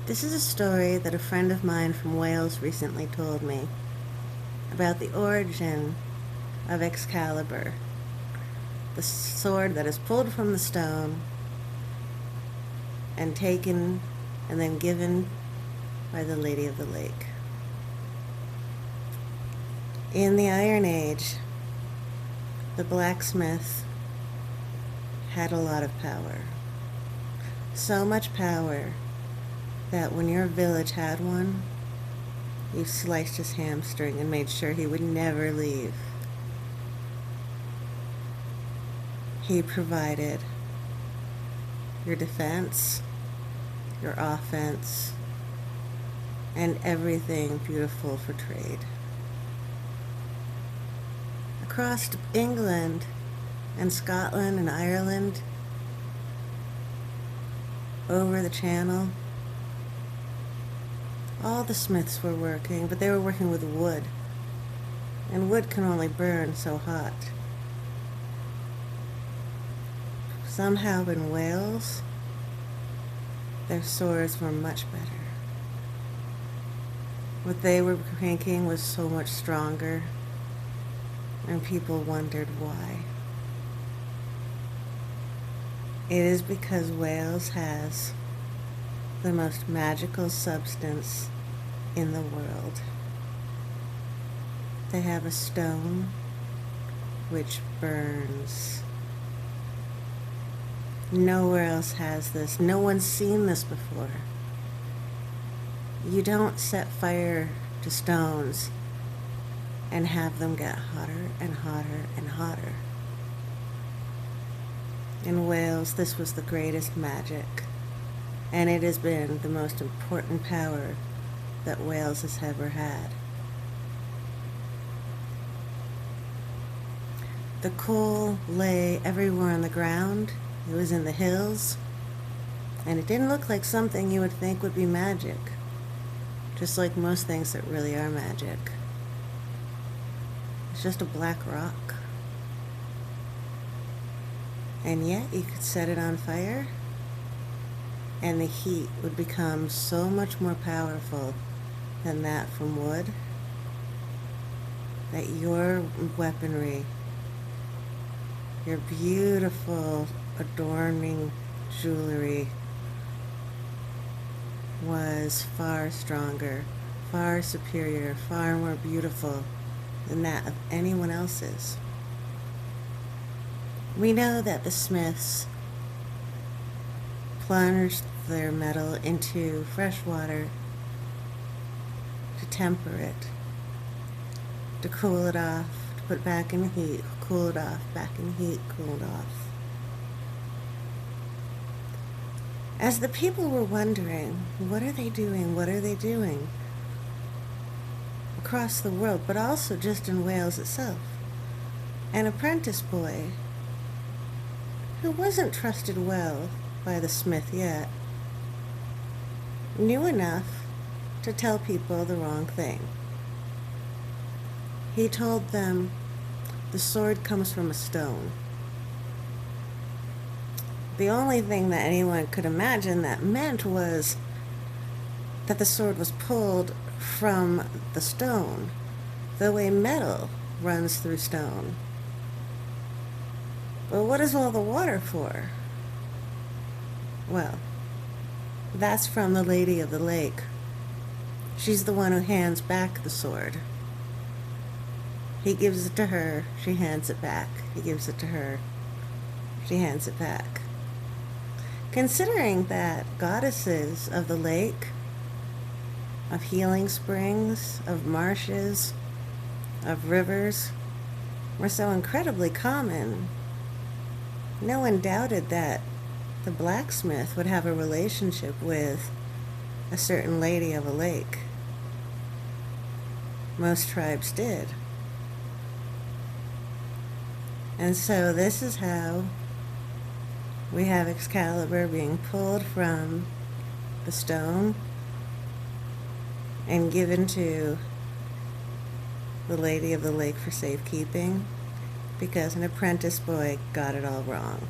This is a story that a friend of mine from Wales recently told me about the origin of Excalibur, the sword that is pulled from the stone and taken and then given by the Lady of the Lake. In the Iron Age, the blacksmith had a lot of power. So much power that when your village had one, you sliced his hamstring and made sure he would never leave. He provided your defense, your offense, and everything beautiful for trade. Across England and Scotland and Ireland, over the Channel, all the smiths were working, but they were working with wood, and wood can only burn so hot. Somehow in Wales, their swords were much better. What they were making was so much stronger, and people wondered why. It is because Wales has the most magical substance in the world. They have a stone which burns. Nowhere else has this. No one's seen this before. You don't set fire to stones and have them get hotter and hotter and hotter. In Wales, this was the greatest magic, and it has been the most important power that Wales has ever had. The coal lay everywhere on the ground. It was in the hills, and it didn't look like something you would think would be magic, just like most things that really are magic. It's just a black rock. And yet you could set it on fire, and the heat would become so much more powerful than that from wood, that your weaponry, your beautiful adorning jewelry, was far stronger, far superior, far more beautiful than that of anyone else's. We know that the smiths plunged their metal into fresh water to temper it, to cool it off, to put it back in heat, cool it off, back in heat, cool it off. As the people were wondering, what are they doing? What are they doing? Across the world, but also just in Wales itself, an apprentice boy who wasn't trusted well by the smith yet, knew enough to tell people the wrong thing. He told them the sword comes from a stone. The only thing that anyone could imagine that meant was that the sword was pulled from the stone, the way metal runs through stone. But what is all the water for? Well, that's from the Lady of the Lake. She's the one who hands back the sword. He gives it to her, she hands it back. He gives it to her, she hands it back. Considering that goddesses of the lake, of healing springs, of marshes, of rivers, were so incredibly common, no one doubted that the blacksmith would have a relationship with a certain lady of a lake. Most tribes did. And so this is how we have Excalibur being pulled from the stone and given to the Lady of the Lake for safekeeping, because an apprentice boy got it all wrong.